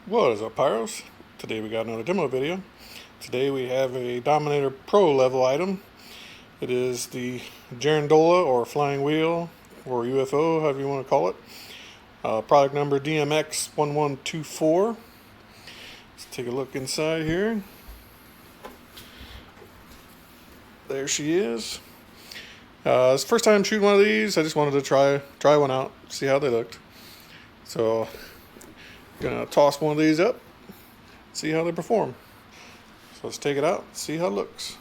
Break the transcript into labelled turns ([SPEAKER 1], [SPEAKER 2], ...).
[SPEAKER 1] What is up, Pyros? Today we got another demo video. Today we have a Dominator Pro level item. It is the Girandola, or flying wheel, or UFO, however you want to call it. Product number DMX1124. Let's take a look inside here. There she is. It's the first time shooting one of these. I just wanted to try one out, see how they looked. So gonna toss one of these up, see how they perform. So let's take it out, see how it looks.